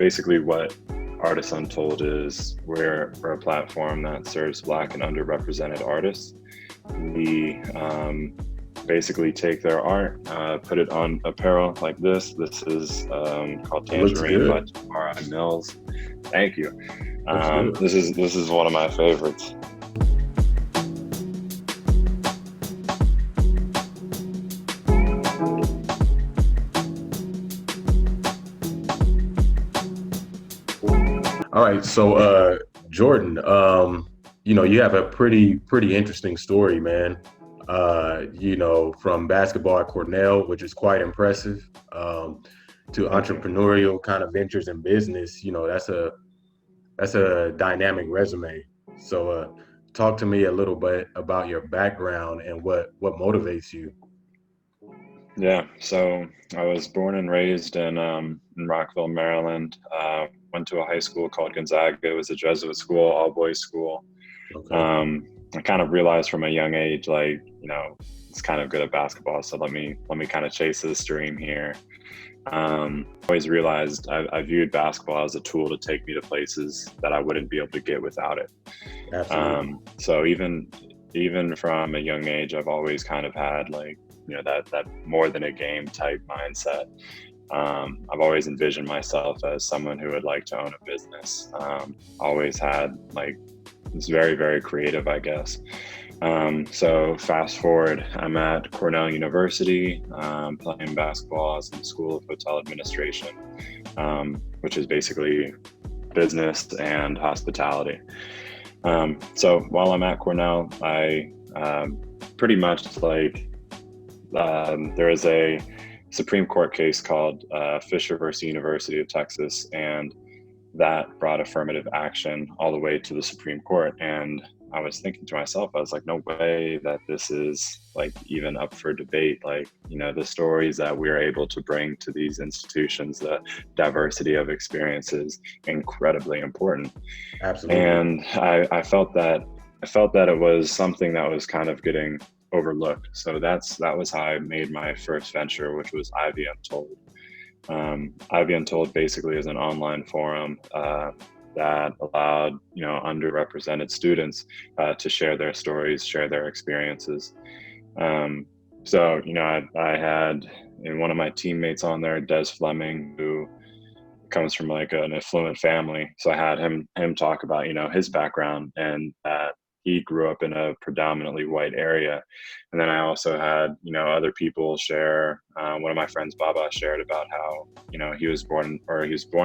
basically what Artists Untold is, we're a platform that serves Black and underrepresented artists. We basically take their art, put it on apparel like this. This is called It looks Tangerine by good. Tamara Mills. Thank you. Looks good. This is one of my favorites. All right, so Jordan, you have a pretty interesting story, man. From basketball at Cornell, which is quite impressive, to Thank you. entrepreneurial kind of ventures in business. That's a dynamic resume. So, talk to me a little bit about your background and what motivates you. Yeah, so I was born and raised in Rockville, Maryland. Went to a high school called Gonzaga. It was a Jesuit school, all boys school. Okay. I kind of realized from a young age, like, it's kind of good at basketball, so let me kind of chase this dream here. Always realized I viewed basketball as a tool to take me to places that I wouldn't be able to get without it. Absolutely. So even from a young age, I've always kind of had like, that more than a game type mindset. I've always envisioned myself as someone who would like to own a business. Always had like, it's very, very creative, I guess. So fast forward, I'm at Cornell University, playing basketball as in the School of Hotel Administration, which is basically business and hospitality. So while I'm at Cornell, I pretty much like, there is a Supreme Court case called Fisher versus University of Texas, and that brought affirmative action all the way to the Supreme Court. And I was thinking to myself, I was like, no way that this is like even up for debate. Like, the stories that we're able to bring to these institutions, the diversity of experiences, incredibly important. Absolutely. And I felt that it was something that was kind of getting overlooked. So that was how I made my first venture, which was Ivy Untold. Ivy Untold basically is an online forum that allowed underrepresented students to share their stories, share their experiences. So I had one of my teammates on there, Des Fleming, who comes from like an affluent family. So I had him talk about his background, and that he grew up in a predominantly white area. And then I also had other people share. One of my friends, Baba, shared about how he was born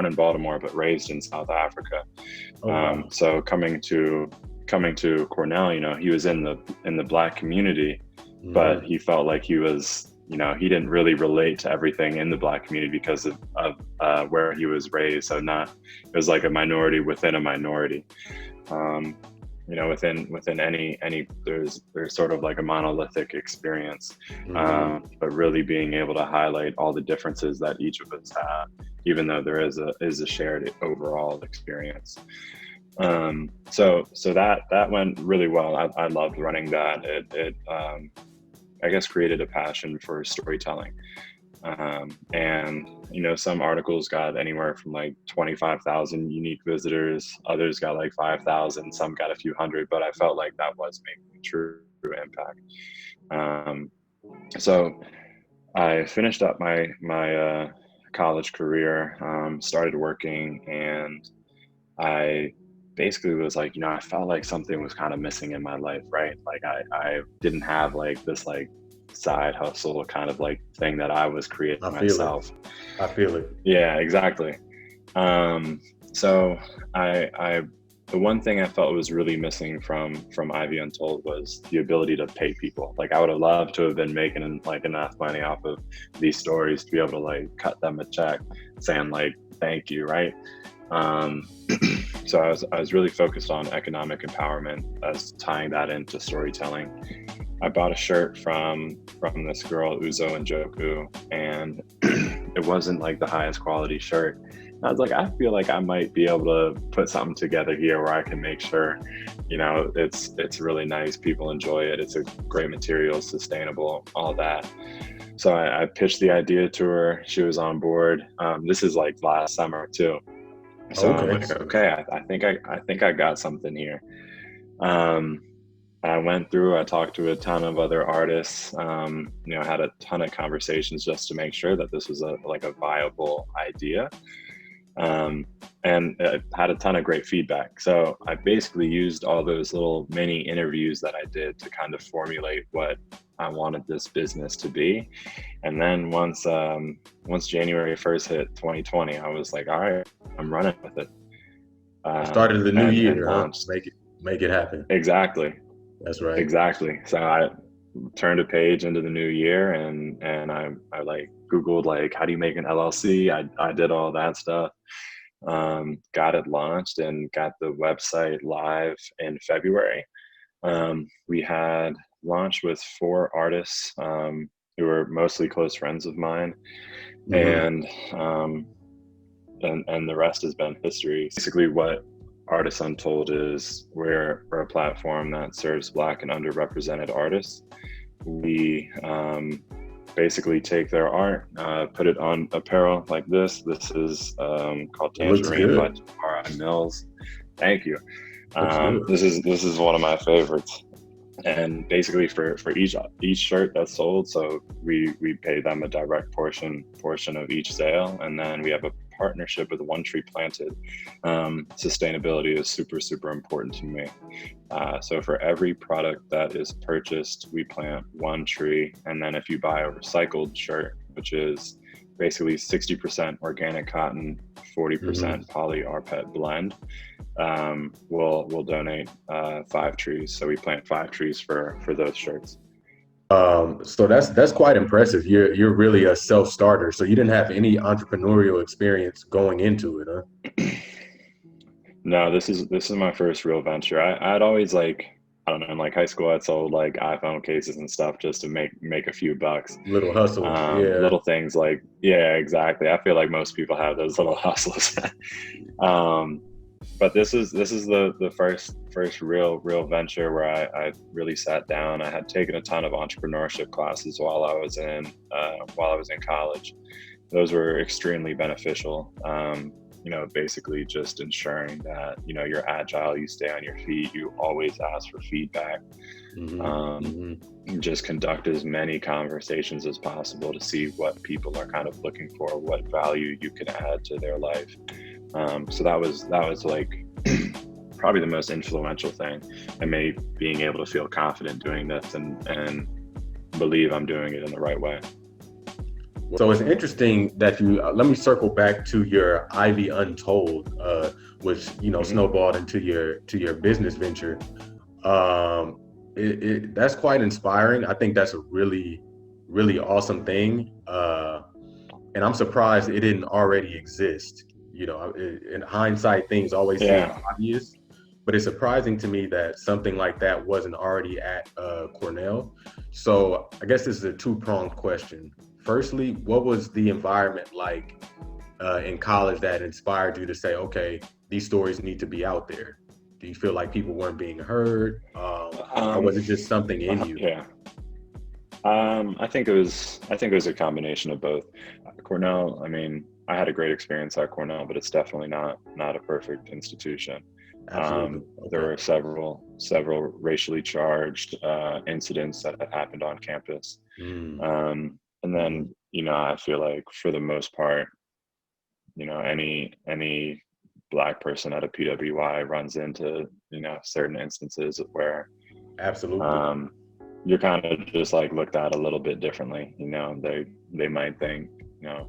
in Baltimore but raised in South Africa. Oh wow. So coming to Cornell, he was in the Black community, but Mhm. he felt like he was, he didn't really relate to everything in the Black community because of where he was raised. So it was like a minority within a minority. Within any there's sort of like a monolithic experience, Mhm. but really being able to highlight all the differences that each of us have, even though there is a shared overall experience. So that went really well. I loved running that. It I guess created a passion for storytelling. And some articles got anywhere from like 25,000 unique visitors, others got like 5,000, some got a few hundred, but I felt like that was making a true impact. Um, so I finished up my college career, started working, and I basically was like, I felt like something was kind of missing in my life, right? Like I didn't have like this like side hustle kind of like thing that I was creating I feel it. myself. I feel it. Yeah, exactly. So I the one thing I felt was really missing from Ivy Untold was the ability to pay people. Like I would have loved to have been making like enough money off of these stories to be able to like cut them a check saying like thank you, right? Um, so I was really focused on economic empowerment as tying that into storytelling. I bought a shirt from this girl Uzo and Joku, and it wasn't like the highest quality shirt. And I was like, I feel like I might be able to put something together here where I can make sure, it's really nice. People enjoy it. It's a great material, sustainable, all that. So I pitched the idea to her. She was on board. This is like last summer too. So I'm Okay. like, okay, I think I got something here. Um, I went through, I talked to a ton of other artists, had a ton of conversations just to make sure that this was a viable idea. Um, and had a ton of great feedback. So I basically used all those little mini interviews that I did to kind of formulate what I wanted this business to be. And then once January 1st hit 2020, I was like, all right, I'm running with it. The start of the new And year, huh? launched. Make it happen. Exactly. That's right. Exactly. So I turned a page into the new year, and I like Googled like how do you make an LLC? I did all that stuff. Got it launched and got the website live in February. We had launched with 4 artists who were mostly close friends of mine, Hmm. and and the rest has been history. Basically, what Artists Untold is, we're a platform that serves Black and underrepresented artists. We basically take their art, put it on apparel like this. This is called It looks Tangerine by good. Tamara Mills. Thank you. Looks good. This is one of my favorites. And basically for each shirt that's sold, so we pay them a direct portion of each sale, and then we have a partnership with One Tree Planted. Sustainability is super important to me. So for every product that is purchased, we plant one tree, and then if you buy a recycled shirt, which is basically 60% organic cotton, Hmm. 40% poly rpet blend, we'll donate 5 trees. So we plant 5 trees for those shirts. So that's quite impressive. You're really a self-starter. So you didn't have any entrepreneurial experience going into it, huh? No, this is my first real venture. I'd always like, I don't know, in like high school, I'd sold like iPhone cases and stuff just to make a few bucks. Little hustles, yeah. Little things like, yeah, exactly. I feel like most people have those little hustles. um, but this is the first real venture where I really sat down. I had taken a ton of entrepreneurship classes while I was in college. Those were extremely beneficial. Basically just ensuring that you're agile, you stay on your feet, you always ask for feedback, Hmm. um, Hmm. just conduct as many conversations as possible to see what people are kind of looking for, what value you can add to their life. So that was like probably the most influential thing, and me being able to feel confident doing this and believe I'm doing it in the right way. So it's interesting that you. Let me circle back to your Ivy Untold, which Hmm. snowballed into your business venture. Um, that's quite inspiring. I think that's a really awesome thing. And I'm surprised it didn't already exist. In hindsight, things always seem Yeah. obvious, but it's surprising to me that something like that wasn't already at Cornell. So I guess this is a two-pronged question. Firstly, what was the environment like in college that inspired you to say, okay, these stories need to be out there? Do you feel like people weren't being heard, or Um, was it just something in you? yeah. I think it was a combination of both. Cornell, I mean, I had a great experience at Cornell, but it's definitely not a perfect institution. Absolutely. There Okay. were several racially charged incidents that had happened on campus. Mm. And Hmm. then, I feel like for the most part, any Black person at a PWI runs into, certain instances where Absolutely. um, you're kind of just like looked at a little bit differently. They might think, you know,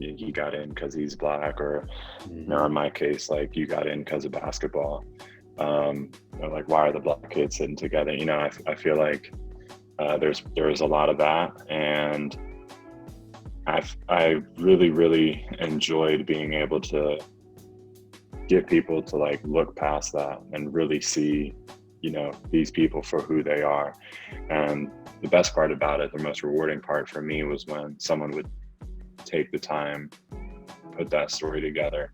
he got in because he's Black, or in Hmm. my case, like you got in because of basketball. Or like, why are the Black kids sitting together? I feel like there's a lot of that, and I really enjoyed being able to get people to like look past that and really see, these people for who they are. And the best part about it, the most rewarding part for me, was when someone would take the time, put that story together,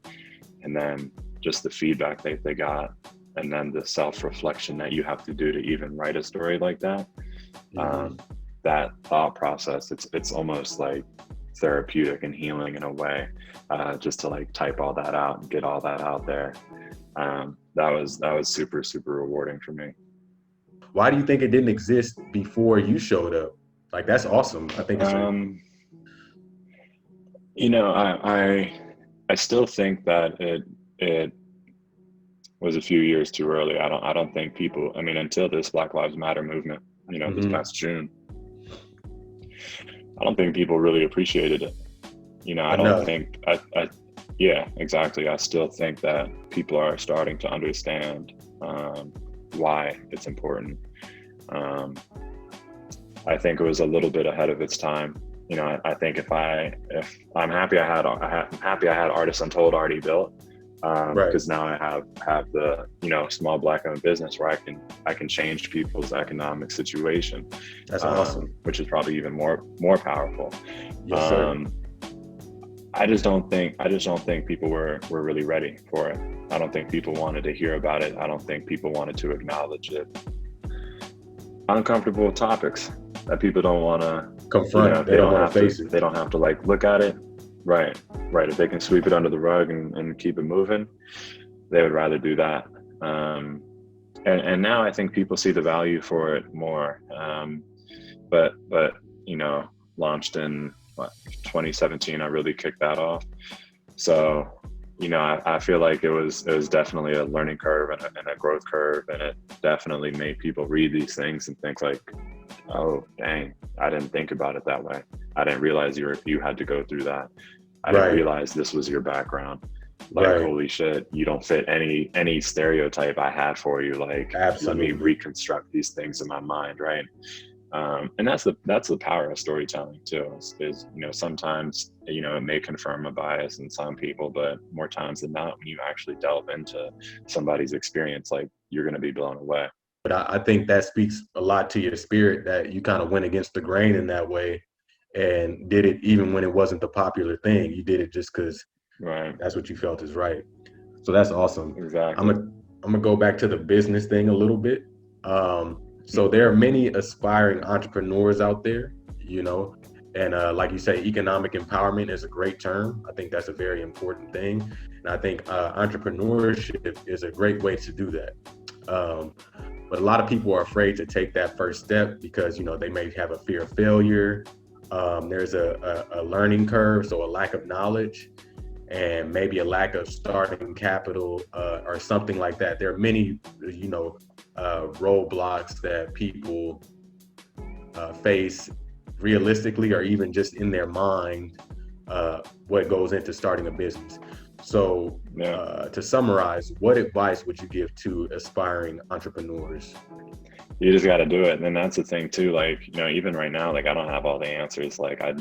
and then just the feedback they got, and then the self-reflection that you have to do to even write a story like that. Hmm. um, that thought process, it's almost like therapeutic and healing in a way, just to like type all that out and get all that out there. That was super, super rewarding for me. Why do you think it didn't exist before you showed up? Like, that's awesome. I think it's you know, I still think that it was a few years too early. I don't think people, I mean, until this Black Lives Matter movement, you know, this past June, I don't think people really appreciated it. You know, I don't think, yeah, exactly. I still think that people are starting to understand why it's important. I think it was a little bit ahead of its time. You know, I think if I'm happy I'm happy I had Artists Untold already built, because now I have the, you know, small Black owned business where I can change people's economic situation. That's awesome. Which is probably even more powerful. Yes, sir. I just don't think people were really ready for it. I don't think people wanted to hear about it. I don't think people wanted to acknowledge it. Uncomfortable topics that people don't want to confront. You know, they don't want to face it. They don't have to like look at it. Right. If they can sweep it under the rug and keep it moving, they would rather do that. And now I think people see the value for it more. But you know, launched in 2017, I really kicked that off. So, you know, I feel like it was definitely a learning curve and a growth curve, and it definitely made people read these things and think like, oh dang, I didn't think about it that way. I didn't realize you had to go through that. I didn't realize this was your background. Like, holy shit, you don't fit any stereotype I had for you. Like, absolutely. Let me reconstruct these things in my mind, right? And that's the power of storytelling too, is, you know, sometimes, you know, it may confirm a bias in some people, but more times than not, when you actually delve into somebody's experience, like, you're going to be blown away. But I think that speaks a lot to your spirit, that you kind of went against the grain in that way and did it even when it wasn't the popular thing. You did it just because that's what you felt is right. So that's awesome. Exactly. I'm gonna go back to the business thing a little bit. So there are many aspiring entrepreneurs out there, you know, and like you say, economic empowerment is a great term. I think that's a very important thing. And I think entrepreneurship is a great way to do that. But a lot of people are afraid to take that first step because, you know, they may have a fear of failure. There's a learning curve, so a lack of knowledge, and maybe a lack of starting capital or something like that. There are many, you know, roadblocks that people face realistically, or even just in their mind, what goes into starting a business. So to summarize, what advice would you give to aspiring entrepreneurs? You just got to do it. And then that's the thing too, like, you know, even right now, like, I don't have all the answers. Like, I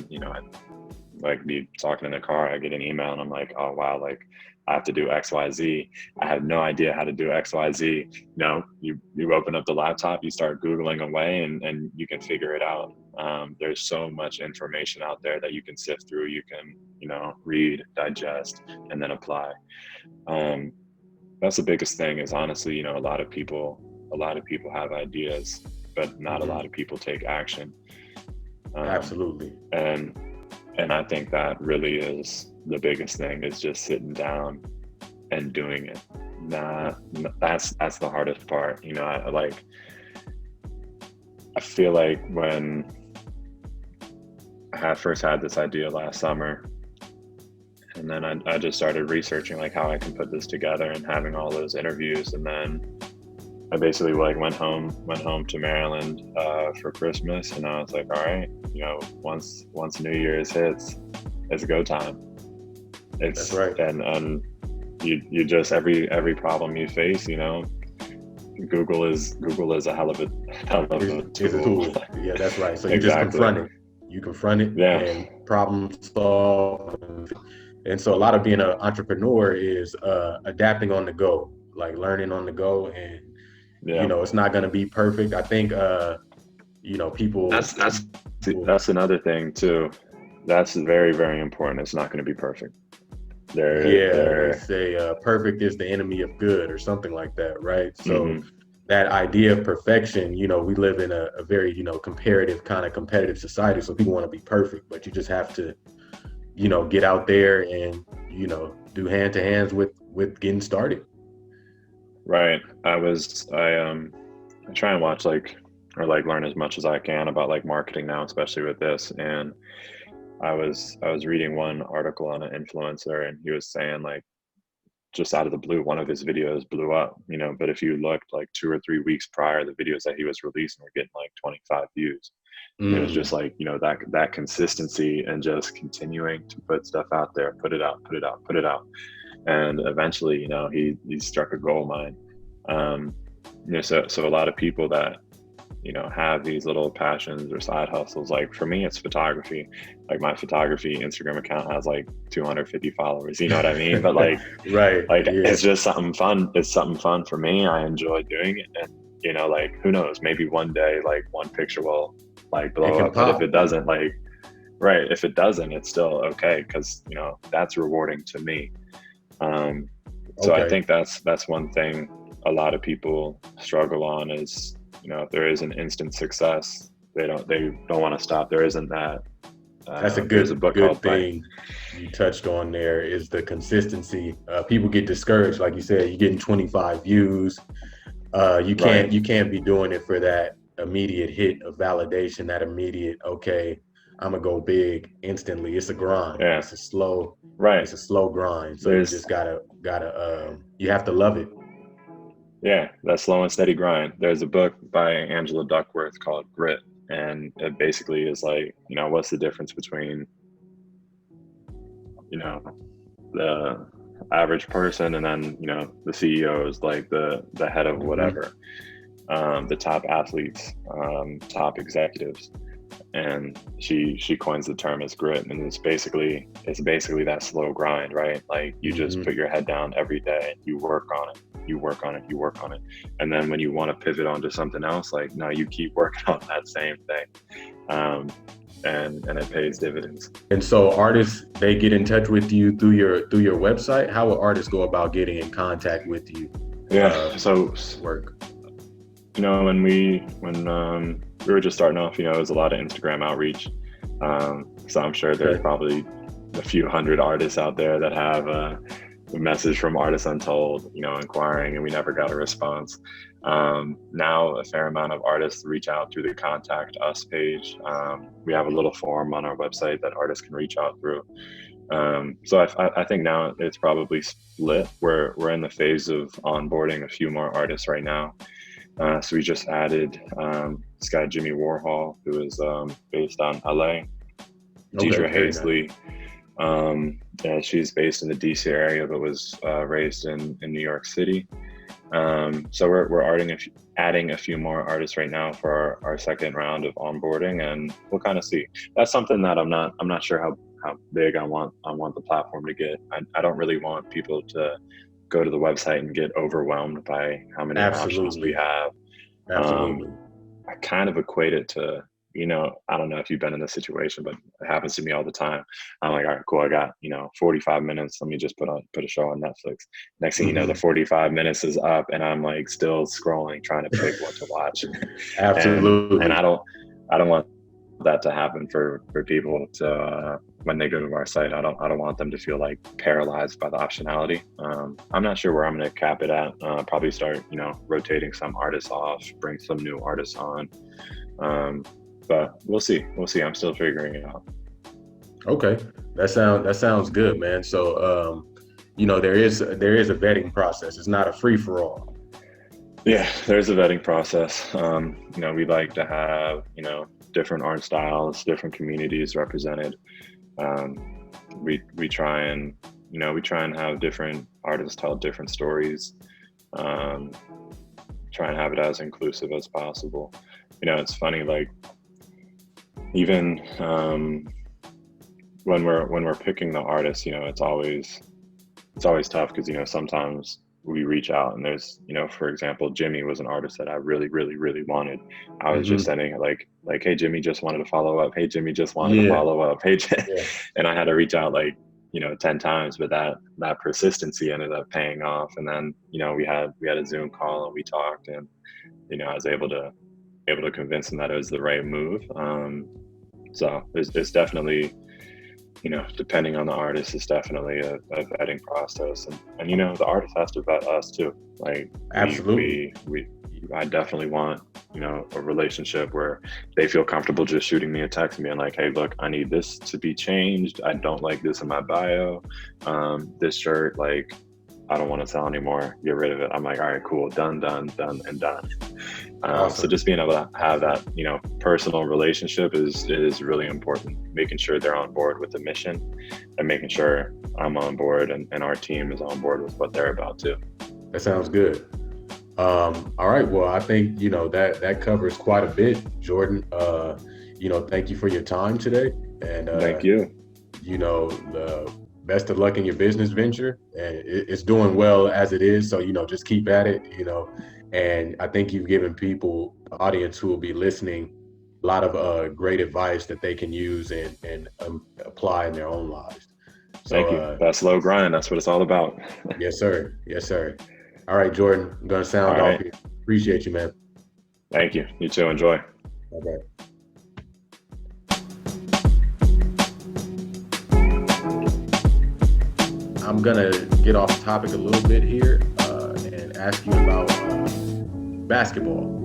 like be talking in the car, I get an email and I'm like, oh wow, like, I have to do XYZ. I have no idea how to do XYZ. You know, you open up the laptop, you start Googling away, and you can figure it out. There's so much information out there that you can sift through. You can, you know, read, digest, and then apply. That's the biggest thing, is honestly, you know, a lot of people have ideas, but not a lot of people take action. Absolutely. And I think that really is the biggest thing, is just sitting down and doing it. That's the hardest part. You know, I feel like when I first had this idea last summer, and then I just started researching like how I can put this together and having all those interviews, and then I basically like went home to Maryland for Christmas, and I was like, all right, you know, once New Year's hits, it's go time. That's right. And you just every problem you face, you know, Google is a hell of a tool. Yeah, that's right. So you just confront it. You confront it and problem solve. And so a lot of being an entrepreneur is adapting on the go, like learning on the go, and you know, it's not going to be perfect. I think you know, people. That's another thing too. That's very, very important. It's not going to be perfect. They say perfect is the enemy of good, or something like that, right? So that idea of perfection, you know, we live in a very, you know, competitive society. So people want to be perfect, but you just have to get out there and, do hand to hands with getting started? Right. I try and watch or learn as much as I can about like marketing now, especially with this. And I was reading one article on an influencer, and he was saying like, just out of the blue, one of his videos blew up, but if you looked like 2 or 3 weeks prior, the videos that he was releasing were getting like 25 views. And it was just Mm, like, that consistency and just continuing to put stuff out there, put it out, put it out, put it out. And eventually, he struck a gold mine. Um, so a lot of people that have these little passions or side hustles. Like for me, it's photography. Like my photography Instagram account has like 250 followers. You know what I mean? But right. Yeah. it's just something fun. It's something fun for me. I enjoy doing it, and like who knows? Maybe one day, like one picture will like It blow can up. But if pop. it doesn't, right, if it doesn't, it's still okay because that's rewarding to me. Um, so I Okay. think that's one thing a lot of people struggle on is, if there is an instant success, they don't want to stop. There isn't that. That's a There's a good book called by thing you touched on there is the consistency. People get discouraged, like you said, you're getting 25 views. right. You can't be doing it for that immediate hit of validation, that immediate, okay, I'm gonna go big instantly. It's a grind. Yeah, right. It's a slow grind. So you There's just you have to love it. Yeah, that slow and steady grind. There's a book by Angela Duckworth called Grit, and it basically is like, what's the difference between you know the average person and then the CEO is like the head of Hmm. whatever, the top athletes, top executives. And she coins the term as grit, and it's basically that slow grind, right? Like you just Hmm. put your head down every day, you work on it, you work on it, you work on it, and then when you want to pivot onto something else, like no, you keep working on that same thing, um, and it pays dividends. And so artists, they get in touch with you through your website. How would artists go about getting in contact with you? Yeah, Uh, so Work. when we were just starting off, it was a lot of Instagram outreach. So I'm sure there's Okay. probably a few hundred artists out there that have a message from Artists Untold, inquiring, and we never got a response. Now a fair amount of artists reach out through the Contact Us page. We have a little form on our website that artists can reach out through. So I think now it's probably split. We're in the phase of onboarding a few more artists right now. So we just added this guy, Jimmy Warhol, who is based on LA. Okay. Deidre Very nice. Hazley, yeah, she's based in the DC area, but was raised in New York City. So we're adding a few more artists right now for our second round of onboarding, and we'll kind of see. That's something that I'm not sure how big I want the platform to get. I don't really want people to go to the website and get overwhelmed by how many options we Absolutely. have. Um, Absolutely. I kind of equate it to, I don't know if you've been in this situation, but it happens to me all the time. I'm like, all right, cool. I got, 45 minutes. Let me just put a show on Netflix. Next thing you know, the Hmm. 45 minutes is up, and I'm like still scrolling, trying to pick what to watch. And Absolutely. I don't want that to happen for people to, when they go to our site. I don't want them to feel like paralyzed by the optionality. I'm not sure where I'm going to cap it at. Probably start, rotating some artists off, bring some new artists on. Um, but we'll see. We'll see. I'm still figuring it out. Okay. That sounds good, man. So there is a vetting process. It's not a free for all. Yeah, there's a vetting process. We like to have, different art styles, different communities represented. We try and, have different artists tell different stories. Um, Try and have it as inclusive as possible. It's funny, like even when we're picking the artists, it's always tough because sometimes we reach out and there's, for example, Jimmy was an artist that I really really really wanted. I was just Hmm. sending like, hey Jimmy, just wanted to follow up, hey Jimmy, just wanted to Yeah. follow up, hey Yeah. and I had to reach out like 10 times, but that persistency ended up paying off. And then we had a Zoom call and we talked, and I was able to convince him that it was the right move. So there's definitely depending on the artist, is definitely a vetting process, and the artist has to vet us too. Like Absolutely. I definitely want a relationship where they feel comfortable just shooting me a text and being like, hey, look, I need this to be changed. I don't like this in my bio. This shirt, like, I don't want to sell anymore. Get rid of it. I'm like, all right, cool, done, done, done, and done. So Awesome. just being able to have that, personal relationship is really important. Making sure they're on board with the mission, and making sure I'm on board and our team is on board with what they're about too. That sounds good. All right. Well, I think, that covers quite a bit, Jordan. Thank you for your time today. And, Thank you. the best of luck in your business venture. And it's doing well as it is. So, just keep at it, and I think you've given people, the audience who will be listening, a lot of great advice that they can use and apply in their own lives. So, Thank you. That slow grind, that's what it's all about. Yes, sir. Yes, sir. All right, Jordan, I'm going to sound All off right. here. Appreciate you, man. Thank you. You too. Enjoy. Okay. I'm going to get off topic a little bit here and ask you about basketball.